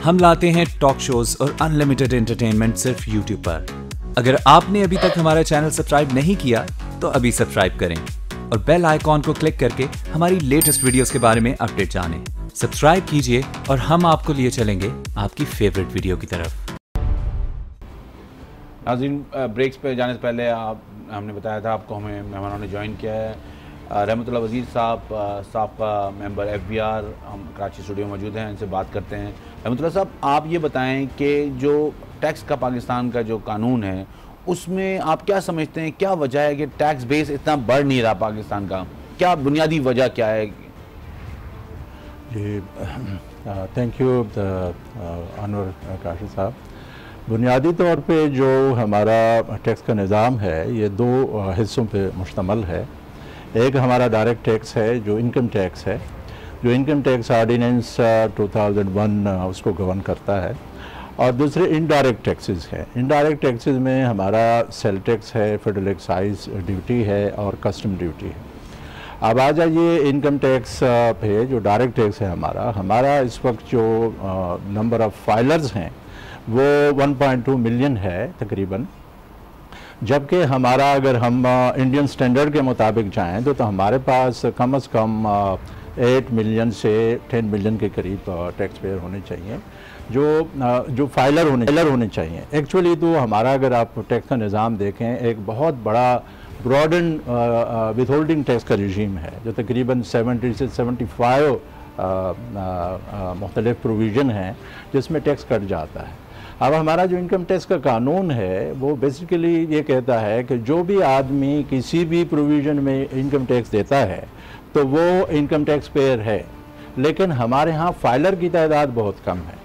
हम लाते हैं talk shows और अनलिमिटेड एंटरटेनमेंट सिर्फ यूट्यूब पर। अगर आपने अभी तक हमारा चैनल सब्सक्राइब नहीं किया तो अभी सब्सक्राइब करें और बेल आइकॉन को क्लिक करके हमारी लेटेस्ट वीडियोस के बारे में अपडेट जानें। सब्सक्राइब कीजिए और हम आपको लिए चलेंगे आपकी फेवरेट वीडियो की तरफ। नाज़रीन, ब्रेक्स पे जाने से पहले हमने बताया था आपको, हमें मेहमानों ने ज्वाइन किया है रहमतुल्लाह वज़ीर साहब, साबका मेंबर FBR, हम कराची स्टूडियो मौजूद हैं, इनसे बात करते हैं। रहमतुल्लाह साहब, आप ये बताएं कि जो टैक्स का पाकिस्तान का जो कानून है उसमें आप क्या समझते हैं, क्या वजह है कि टैक्स बेस इतना बढ़ नहीं रहा पाकिस्तान का? क्या बुनियादी वजह क्या है? जी, थैंक यू अनवर काशिफ साहब। बुनियादी तौर पे जो हमारा टैक्स का निज़ाम है ये दो हिस्सों पे मुश्तमल है। एक हमारा डायरेक्ट टैक्स है जो इनकम टैक्स है, जो इनकम टैक्स ऑर्डिनेंस 2001 उसको गवर्न करता है, और दूसरे इनडायरेक्ट टैक्सेस है। इनडायरेक्ट टैक्सेस में हमारा सेल टैक्स है, फेडरल एक्साइज ड्यूटी है और कस्टम ड्यूटी है। अब आ जाइए इनकम टैक्स पे, जो डायरेक्ट टैक्स है हमारा इस वक्त जो नंबर ऑफ़ फाइलर्स हैं वो 1.2 मिलियन है तकरीबन, जबकि हमारा अगर हम इंडियन स्टैंडर्ड के मुताबिक जाएं तो हमारे पास कम से कम 8 मिलियन से 10 मिलियन के करीब टैक्स पेयर होने चाहिए, जो फाइलर होने चाहिए। एक्चुअली तो हमारा अगर आप टैक्स का निज़ाम देखें, एक बहुत बड़ा ब्रॉडन विथहोल्डिंग टैक्स का रिजीम है जो तकरीबन 70 से 75 मुख्तलिफ प्रोविज़न हैं जिसमें टैक्स कट जाता है। अब हमारा जो इनकम टैक्स का कानून है वो बेसिकली ये कहता है कि जो भी आदमी किसी भी प्रोविज़न में इनकम टैक्स देता है तो वो इनकम टैक्स पेयर है, लेकिन हमारे यहाँ फाइलर की तादाद बहुत कम है।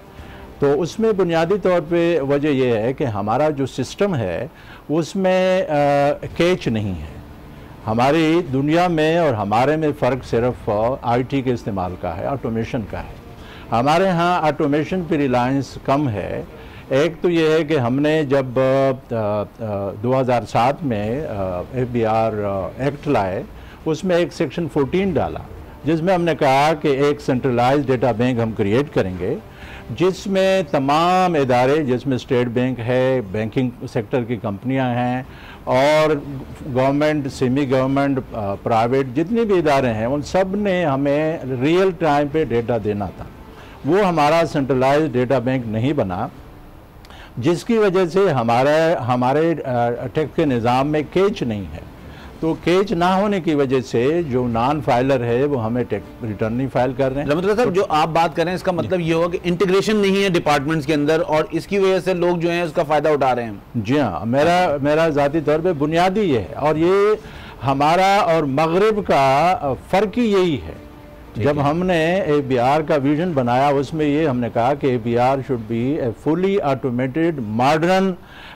तो उसमें बुनियादी तौर पे वजह यह है कि हमारा जो सिस्टम है उसमें कैच नहीं है। हमारी दुनिया में और हमारे में फ़र्क सिर्फ IT के इस्तेमाल का है, ऑटोमेशन का है। हमारे यहाँ ऑटोमेशन पर रिलायंस कम है। एक तो ये है कि हमने जब 2007 में FBR एक्ट लाए, उसमें एक सेक्शन 14 डाला जिसमें हमने कहा कि एक सेंट्रलाइज्ड डेटा बैंक हम क्रिएट करेंगे जिसमें तमाम इदारे, जिसमें स्टेट बैंक है, बैंकिंग सेक्टर की कंपनियां हैं और गवर्नमेंट, सेमी गवर्नमेंट, प्राइवेट जितने भी इदारे हैं उन सब ने हमें रियल टाइम पे डेटा देना था। वो हमारा सेंट्रलाइज्ड डेटा बैंक नहीं बना, जिसकी वजह से हमारे टैक्स के निज़ाम में कैच नहीं है। तो कैच ना होने की वजह से जो नॉन फाइलर है वो हमें टैक्स रिटर्न नहीं फाइल कर रहे हैं। मतलब सर, जो आप बात कर रहे हैं इसका मतलब ये होगा कि इंटीग्रेशन नहीं है डिपार्टमेंट्स के अंदर और इसकी वजह से लोग जो हैं उसका फ़ायदा उठा रहे हैं। जी हाँ, मेरा ज़ाती तौर पे बुनियादी ये है, और ये हमारा और मगरिब का फ़र्क ही यही है। जब हमने FBR का विजन बनाया उसमें ये हमने कहा कि FBR should be A fully automated, modern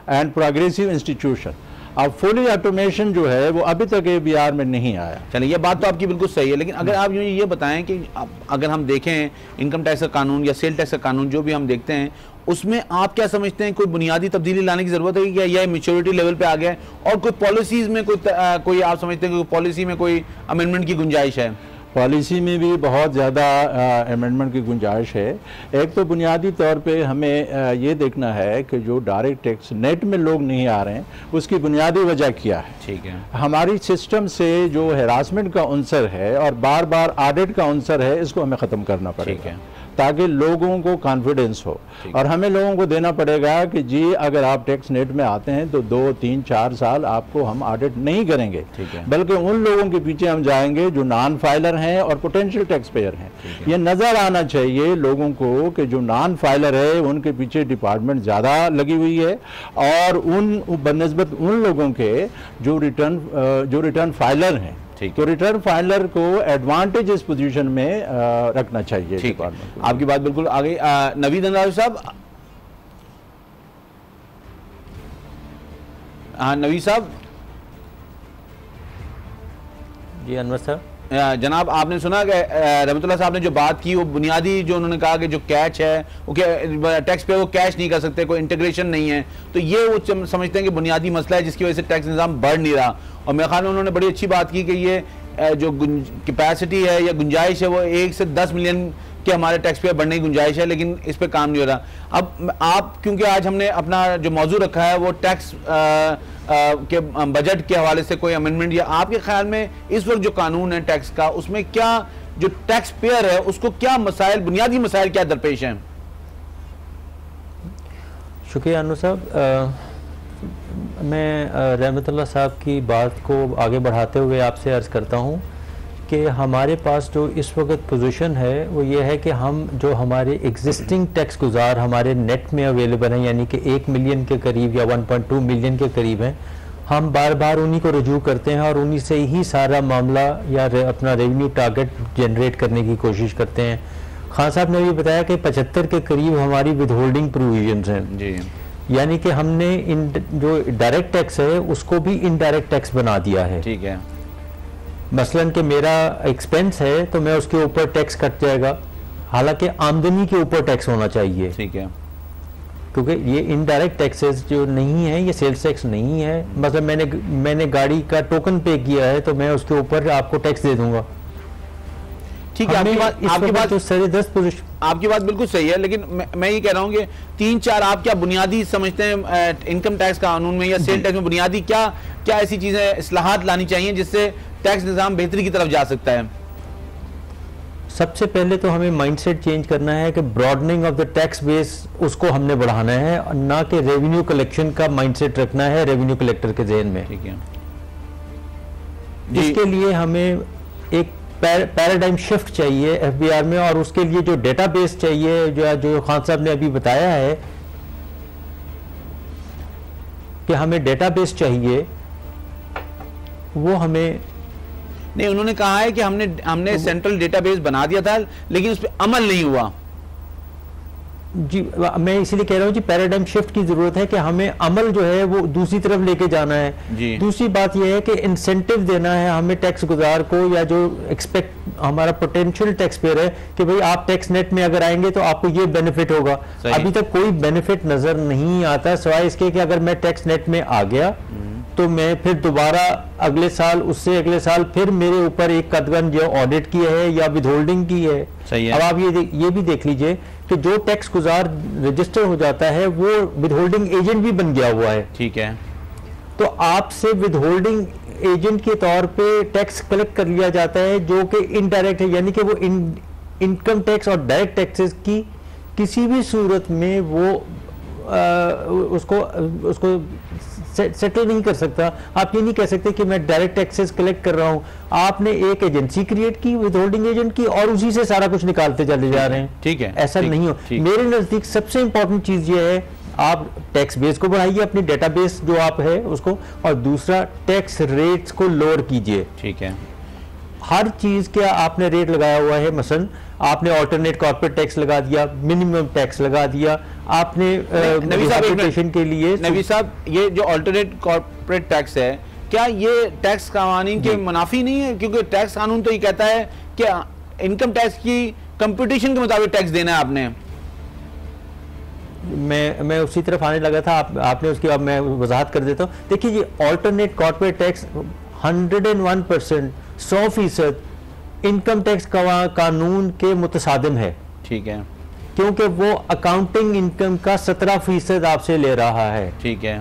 and progressive institution. अब फुली ऑटोमेशन जो है वो अभी तक FBR में नहीं आया। चलिए, ये बात तो आपकी बिल्कुल सही है, लेकिन अगर आप ये बताएं कि अगर हम देखें इनकम टैक्स का कानून या सेल टैक्स का कानून जो भी हम देखते हैं उसमें आप क्या समझते हैं, कोई बुनियादी तब्दीली लाने की ज़रूरत है क्या, या मैच्योरिटी लेवल पे आ गया है, और कोई पॉलिसीज़ में कोई आप समझते हैं कि पॉलिसी में कोई अमेंडमेंट की गुंजाइश है? पॉलिसी में भी बहुत ज़्यादा अमेंडमेंट की गुंजाइश है। एक तो बुनियादी तौर पे हमें ये देखना है कि जो डायरेक्ट टैक्स नेट में लोग नहीं आ रहे हैं उसकी बुनियादी वजह क्या है। ठीक है, हमारी सिस्टम से जो हैरासमेंट का अंसर है और बार बार ऑडिट का अंसर है, इसको हमें ख़त्म करना पड़ेगा ताकि लोगों को कॉन्फिडेंस हो। और हमें लोगों को देना पड़ेगा कि जी अगर आप टैक्स नेट में आते हैं तो 2, 3, 4 साल आपको हम ऑडिट नहीं करेंगे, बल्कि उन लोगों के पीछे हम जाएंगे जो नॉन फाइलर हैं और पोटेंशियल टैक्स पेयर हैं। ये नज़र आना चाहिए लोगों को कि जो नॉन फाइलर है उनके पीछे डिपार्टमेंट ज़्यादा लगी हुई है, और उन बनस्बत उन लोगों के जो रिटर्न फाइलर हैं, तो रिटर्न फाइलर को एडवांटेज इस पोजीशन में रखना चाहिए डिपार्टमेंट। आपकी बात बिल्कुल आ गई। नवीद अंदाज साहब, हाँ नवीद साहब। जी अनवर साहब। जनाब, आपने सुना कि रहमतुल्लाह साहब ने जो बात की वो बुनियादी, जो उन्होंने कहा कि जो कैच है वो टैक्स पे वो कैश नहीं कर सकते, कोई इंटीग्रेशन नहीं है, तो ये वो समझते हैं कि बुनियादी मसला है जिसकी वजह से टैक्स निज़ाम बढ़ नहीं रहा। और मेरे ख्याल में उन्होंने बड़ी अच्छी बात की कि ये जो कैपेसिटी है या गुंजाइश है वो 1 से 10 मिलियन कि हमारे टैक्स पेयर बढ़ने की गुंजाइश है, लेकिन इस पे काम नहीं हो रहा। अब आप, क्योंकि आज हमने अपना जो मौजू रखा है वो टैक्स के बजट के हवाले से कोई अमेंडमेंट, या आपके ख्याल में इस वक्त जो कानून है टैक्स का, उसमें क्या जो टैक्स पेयर है उसको क्या मसाइल, बुनियादी मसाइल क्या दरपेश हैं? शुक्रिया अनु साहब। मैं रहमतुल्लाह साहब की बात को आगे बढ़ाते हुए आपसे अर्ज़ करता हूँ कि हमारे पास जो इस वक्त पोजीशन है वो ये है कि हम जो हमारे एग्जिस्टिंग टैक्स गुजार हमारे नेट में अवेलेबल हैं, यानी कि 1 मिलियन के करीब या 1.2 मिलियन के करीब हैं, हम बार बार उन्हीं को रजू करते हैं और उन्हीं से ही सारा मामला या अपना रेवेन्यू टारगेट जनरेट करने की कोशिश करते हैं। खान साहब ने भी बताया कि 75 के करीब हमारी विद होल्डिंग प्रोविजंस हैं जी, यानी कि हमने जो डायरेक्ट टैक्स है उसको भी इनडायरेक्ट टैक्स बना दिया है। ठीक है, मसलन कि मेरा एक्सपेंस है तो मैं उसके ऊपर टैक्स कट जाएगा, हालांकि आमदनी के ऊपर टैक्स होना चाहिए। ठीक है, क्योंकि ये इनडायरेक्ट टैक्सेस जो नहीं है, ये सेल्स टैक्स नहीं है। मतलब मैंने गाड़ी का टोकन पे किया है तो मैं उसके ऊपर आपको टैक्स दे दूंगा। ठीक है, आपकी बात तो सारे 10 पोजीशन, आपकी बात बिल्कुल सही है, लेकिन मैं ये कह रहा हूँ कि 3-4 आप क्या बुनियादी समझते हैं इनकम टैक्स कानून में या सेल टैक्स में बुनियादी क्या क्या ऐसी चीजें इस्लाहात लानी चाहिए जिससे टैक्स निज़ाम बेहतरी की तरफ जा सकता है? सबसे पहले तो हमें माइंडसेट चेंज करना है कि broadening of the tax base उसको हमने बढ़ाना है, ना कि रेवेन्यू कलेक्शन का माइंडसेट रखना है रेवेन्यू कलेक्टर के ज़हन में। ठीक है, इसके लिए हमें एक पैराडाइम शिफ्ट चाहिए एफबीआर में, और उसके लिए जो डेटाबेस चाहिए जो खान साहब ने अभी बताया है कि हमें डेटाबेस चाहिए, वो हमें नहीं, उन्होंने कहा है कि हमने सेंट्रल डेटाबेस बना दिया था लेकिन उस पर अमल नहीं हुआ। जी, मैं इसीलिए कह रहा हूँ जी पैराडाइम शिफ्ट की जरूरत है कि हमें अमल जो है वो दूसरी तरफ लेके जाना है जी। दूसरी बात यह है कि इंसेंटिव देना है हमें टैक्स गुजार को, या जो एक्सपेक्ट हमारा पोटेंशियल टैक्स पेयर है कि भाई आप टैक्स नेट में अगर आएंगे तो आपको ये बेनिफिट होगा। अभी तक कोई बेनिफिट नजर नहीं आता सिवाय इसके कि अगर मैं टैक्स नेट में आ गया तो मैं फिर दोबारा अगले साल, उससे अगले साल फिर मेरे ऊपर एक कदम जो ऑडिट की है या विदहोल्डिंग की है। सही है। अब आप ये भी देख लीजिए कि जो टैक्स गुजार रजिस्टर हो जाता है वो विदहोल्डिंग एजेंट भी बन गया हुआ है। ठीक है, तो आपसे विदहोल्डिंग एजेंट के तौर पे टैक्स कलेक्ट कर लिया जाता है जो कि इनडायरेक्ट है, यानी कि वो इनकम टैक्स और डायरेक्ट टैक्सेस की किसी भी सूरत में वो उसको सेटल नहीं कर सकता। आप ये नहीं कह सकते कि मैं डायरेक्ट टैक्सेस कलेक्ट कर रहा हूं, आपने एक एजेंसी क्रिएट की विदहोल्डिंग एजेंट की और उसी से सारा कुछ निकालते चले जा रहे हैं। ठीक है, ऐसा नहीं हो। मेरे नजदीक सबसे इंपॉर्टेंट चीज ये है आप टैक्स बेस को बढ़ाइए, अपनी डेटाबेस जो आप है उसको, और दूसरा टैक्स रेट्स को लोअर कीजिए। ठीक है, हर चीज का आपने रेट लगाया हुआ है, मसलन आपने ऑल्टरनेट कॉर्पोरेट टैक्स लगा दिया, मिनिमम टैक्स लगा दिया आपने रेपुटेशन के लिए। नबी साहब, ये जो ऑल्टरनेट कॉर्पोरेट टैक्स है, क्या ये टैक्स कानून के मुनाफी नहीं है? क्योंकि टैक्स कानून तो ये कहता है कि इनकम टैक्स की कंपटीशन के मुताबिक टैक्स देना है आपने। मैं उसी तरफ आने लगा था, आपने उसकी, अब मैं वजाहत कर देता हूँ। देखिए जी, alternate corporate tax 101%, 100% income tax कानून के मुतसादिम है। ठीक है, क्योंकि वो अकाउंटिंग इनकम का 17% आपसे ले रहा है। ठीक है,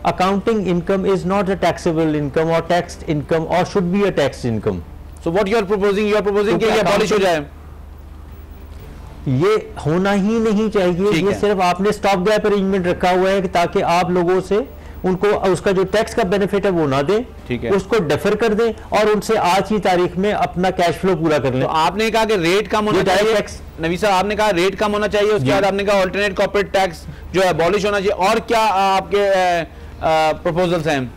accounting income is not a taxable income or taxed income or should be a tax income. So what you are proposing कि ये अबॉलिश हो जाए? ये होना ही नहीं चाहिए। ये सिर्फ आपने स्टॉप गैप अरेंजमेंट रखा हुआ है कि ताकि आप लोगों से उनको उसका जो टैक्स का बेनिफिट है वो ना दें, ठीक है, उसको डेफर कर दें और उनसे आज की तारीख में अपना कैश फ्लो पूरा कर लें। तो आपने कहा कि रेट कम होना चाहिए, नबी साहब आपने कहा रेट कम होना चाहिए, उसके बाद आपने कहा ऑल्टरनेट कॉर्पोरेट टैक्स जो है अबॉलिश होना चाहिए, और क्या आपके प्रपोजल्स हैं?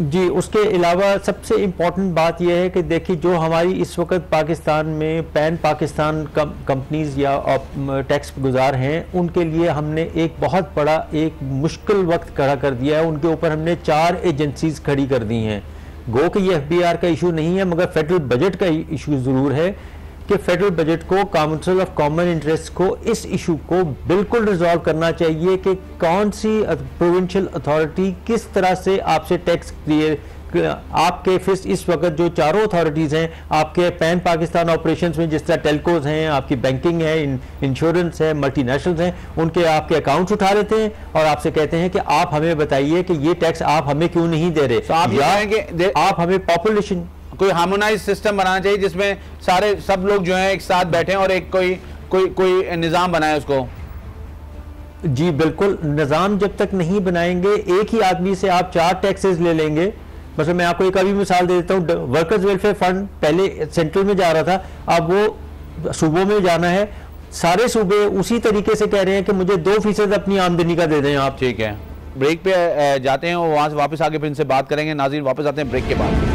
जी, उसके अलावा सबसे इम्पॉर्टेंट बात यह है कि देखिए जो हमारी इस वक्त पाकिस्तान में पैन पाकिस्तान कंपनीज या टैक्स गुजार हैं, उनके लिए हमने एक बहुत बड़ा एक मुश्किल वक्त खड़ा कर दिया है। उनके ऊपर हमने 4 एजेंसीज खड़ी कर दी हैं। गो कि ये एफबीआर का इशू नहीं है, मगर फेडरल बजट का इशू ज़रूर है कि फेडरल बजट को, काउंसिल ऑफ कॉमन इंटरेस्ट को इस इशू को बिल्कुल रिजॉल्व करना चाहिए कि कौन सी प्रोविंशियल अथॉरिटी किस तरह से आपसे टैक्स आपके फिस्ट इस वक्त जो चारों अथॉरिटीज़ हैं आपके पैन पाकिस्तान ऑपरेशंस में, जिस तरह टेलकोज हैं, आपकी बैंकिंग है, इंश्योरेंस है, मल्टीनेशनल्स हैं, उनके आपके अकाउंट्स उठा लेते हैं और आपसे कहते हैं कि आप हमें बताइए कि ये टैक्स आप हमें क्यों नहीं दे रहे। तो आप या आप हमें पॉपुलेशन कोई हार्मोनाइज सिस्टम बनाना चाहिए जिसमें सारे सब लोग जो हैं एक साथ बैठे और एक कोई निज़ाम बनाए उसको। जी बिल्कुल, निज़ाम जब तक नहीं बनाएंगे, एक ही आदमी से आप 4 टैक्सेस ले लेंगे। बस मैं आपको एक अभी मिसाल दे देता हूँ, वर्कर्स वेलफेयर फंड पहले सेंट्रल में जा रहा था, अब वो सूबों में जाना है। सारे सूबे उसी तरीके से कह रहे हैं कि मुझे 2% अपनी आमदनी का दे दें आप। ठीक है, ब्रेक पे जाते हैं और वहाँ से वापस आके फिर इनसे बात करेंगे। नाज़रीन वापस आते हैं ब्रेक के बाद।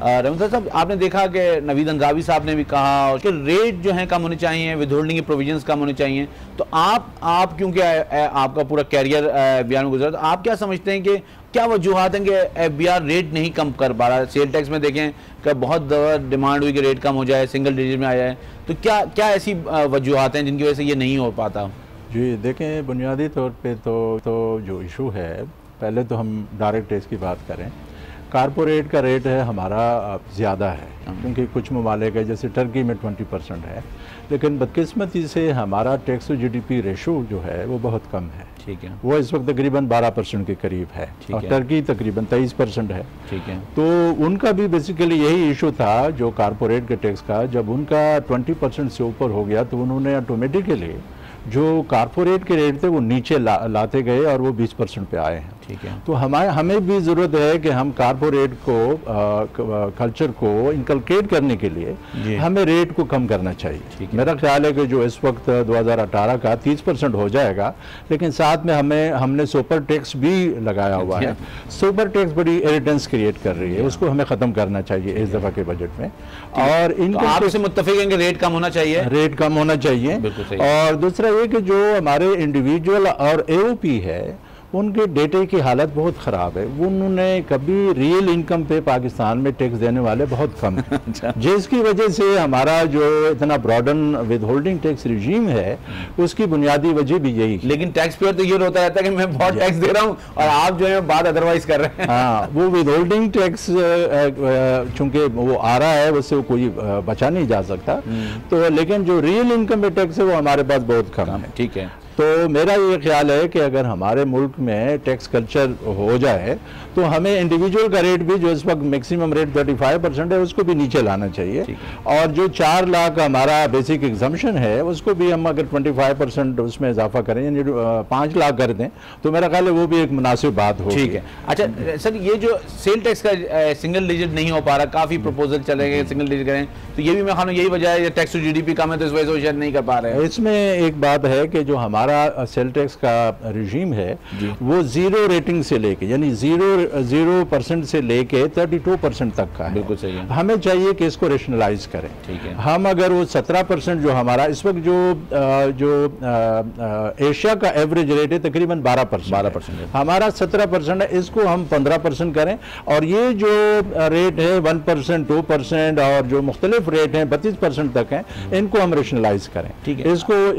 रमज़ा साहब, आपने देखा कि नवीद अंजावी साहब ने भी कहा कि रेट जो हैं कम होने चाहिए, विद होल्डिंग के प्रोविजंस कम होने चाहिए। तो आप क्योंकि आपका पूरा कैरियर एफबीआर में गुजरा, तो आप क्या समझते हैं कि क्या वजूहत हैं कि एफबीआर रेट नहीं कम कर पा रहा? सेल टैक्स में देखें कि बहुत डिमांड हुई कि रेट कम हो जाए, सिंगल डिजिट में आ जाए, तो क्या ऐसी वजूहत हैं जिनकी वजह से ये नहीं हो पाता? जी देखें, बुनियादी तौर पे तो जो इशू है, पहले तो हम डायरेक्ट टैक्स की बात करें। कारपोरेट का रेट है हमारा ज़्यादा है, क्योंकि कुछ ममालिक है जैसे टर्की में 20% है, लेकिन बदकिस्मती से हमारा टैक्स टू जीडीपी रेशो जो है वो बहुत कम है। ठीक है, वो इस वक्त तकरीबन 12% के करीब है और टर्की तकरीबन 23% है। ठीक है, तो उनका भी बेसिकली यही इशू था जो कारपोरेट के टैक्स का, जब उनका 20% से ऊपर हो गया तो उन्होंने ऑटोमेटिकली जो कारपोरेट के रेट थे वो नीचे लाते गए और वो 20% पे आए हैं। ठीक है, तो हमें भी ज़रूरत है कि हम कारपोरेट को कल्चर को इनकलकेट करने के लिए हमें रेट को कम करना चाहिए। मेरा ख्याल है कि जो इस वक्त 2018 का 30% हो जाएगा, लेकिन साथ में हमने सुपर टैक्स भी लगाया हुआ है। सुपर टैक्स बड़ी इरिटेंस क्रिएट कर रही है, उसको हमें ख़त्म करना चाहिए इस दफ़ा के बजट में। और इनकम आपसे मुत्तफिक हैं कि रेट कम होना चाहिए, रेट कम होना चाहिए। और दूसरा ये कि जो हमारे इंडिविजुअल और एओपी है उनके डेटे की हालत बहुत ख़राब है। उन्होंने कभी रियल इनकम पे पाकिस्तान में टैक्स देने वाले बहुत कम हैं, जिसकी वजह से हमारा जो इतना broaden withholding tax regime है उसकी बुनियादी वजह भी यही है। लेकिन टैक्स पेयर तो ये रोता रहता है कि मैं बहुत टैक्स दे रहा हूँ और आप जो है बात अदरवाइज कर रहे हैं। हाँ, वो विद होल्डिंग टैक्स चूँकि वो आ रहा है उससे कोई बचा नहीं जा सकता, तो लेकिन जो रियल इनकम पे टैक्स है वो हमारे पास बहुत कम है। ठीक है, तो मेरा ये ख्याल है कि अगर हमारे मुल्क में टैक्स कल्चर हो जाए तो हमें इंडिविजुअल का रेट भी, जो इस वक्त मैक्सिमम रेट 35% है, उसको भी नीचे लाना चाहिए। और जो 4 लाख हमारा बेसिक एग्जम्पशन है उसको भी हम अगर 25% उसमें इजाफा करें, यानी 5 लाख कर दें, तो मेरा ख्याल है वो भी एक मुनासिब बात होगी। ठीक है। अच्छा सर, ये जो सेल टैक्स का सिंगल डिजिट नहीं हो पा रहा, काफ़ी प्रपोजल चले गए सिंगल डिजिट करें, तो ये भी मैं खाना यही वजह है, टैक्स टू जीडीपी कम है तो इस वजह से शायद नहीं कर पा रहे हैं। इसमें एक बात है कि जो हमारा सेल टैक्स का रिजीम है वो 0 रेटिंग से लेके, यानी 0% से लेके 32% तक का है। बिल्कुल सही है। हमें चाहिए कि इसको रेशनलाइज करें। ठीक है, हम अगर वो 17% जो हमारा इस वक्त जो एशिया का एवरेज रेट है तकरीबन 12%, हमारा 17% है, इसको हम 15% करें। और ये जो रेट है 1%, 2% और जो मुख्तलिफ रेट हैं 32% तक हैं, इनको हम रेशनलाइज करें। ठीक है,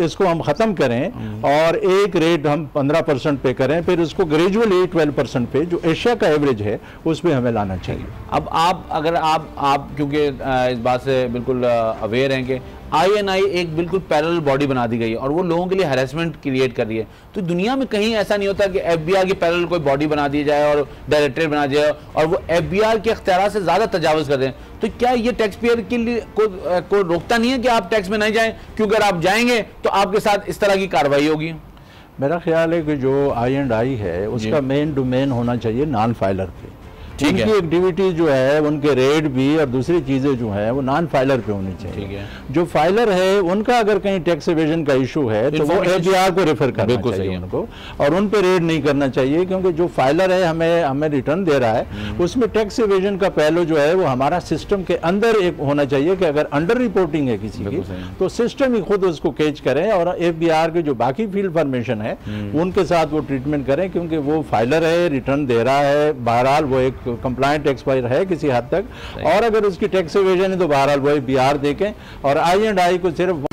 इसको हम ख़त्म करें और एक रेट हम 15% पे करें, फिर उसको ग्रेजुअली 12% पे जो एशिया का एवरेज है उस पर हमें लाना चाहिए। अब आप क्योंकि इस बात से बिल्कुल अवेयर हैं कि INI एक बिल्कुल पैरेलल बॉडी बना दी गई है और वो लोगों के लिए हैरेसमेंट क्रिएट कर रही है, तो दुनिया में कहीं ऐसा नहीं होता कि FBI की पैरेलल कोई बॉडी बना दी जाए और डायरेक्टरेट बना दिया जाए और वो FBI के इख्तियारात से ज़्यादा तजावुज़ कर दें, तो क्या ये टैक्स पेयर के लिए को रोकता नहीं है कि आप टैक्स में नहीं जाएं, क्योंकि अगर आप जाएंगे तो आपके साथ इस तरह की कार्रवाई होगी? मेरा ख्याल है कि जो I&I है उसका मेन डोमेन होना चाहिए नॉन फाइलर पे। उनकी एक्टिविटी जो है, उनके रेट भी और दूसरी चीज़ें जो है वो नॉन फाइलर पे होनी चाहिए। ठीक है। जो फाइलर है उनका अगर कहीं टैक्स एवेजन का इशू है तो वो APR को रेफर करना चाहिए उनको, और उन पे रेट नहीं करना चाहिए, क्योंकि जो फाइलर है हमें रिटर्न दे रहा है उसमें टैक्स एवेजन का पहलू जो है वो हमारा सिस्टम के अंदर एक होना चाहिए कि अगर अंडर रिपोर्टिंग है किसी की तो सिस्टम ही खुद उसको कैच करें और APR के जो बाकी फील्ड फॉर्मेशन है उनके साथ वो ट्रीटमेंट करें, क्योंकि वो फाइलर है, रिटर्न दे रहा है, बहरहाल वो एक कंप्लायंट एक्सपायर है किसी हद तक, और अगर उसकी टैक्स एवेजन है तो बहरहाल वो APR देखें और I&I को सिर्फ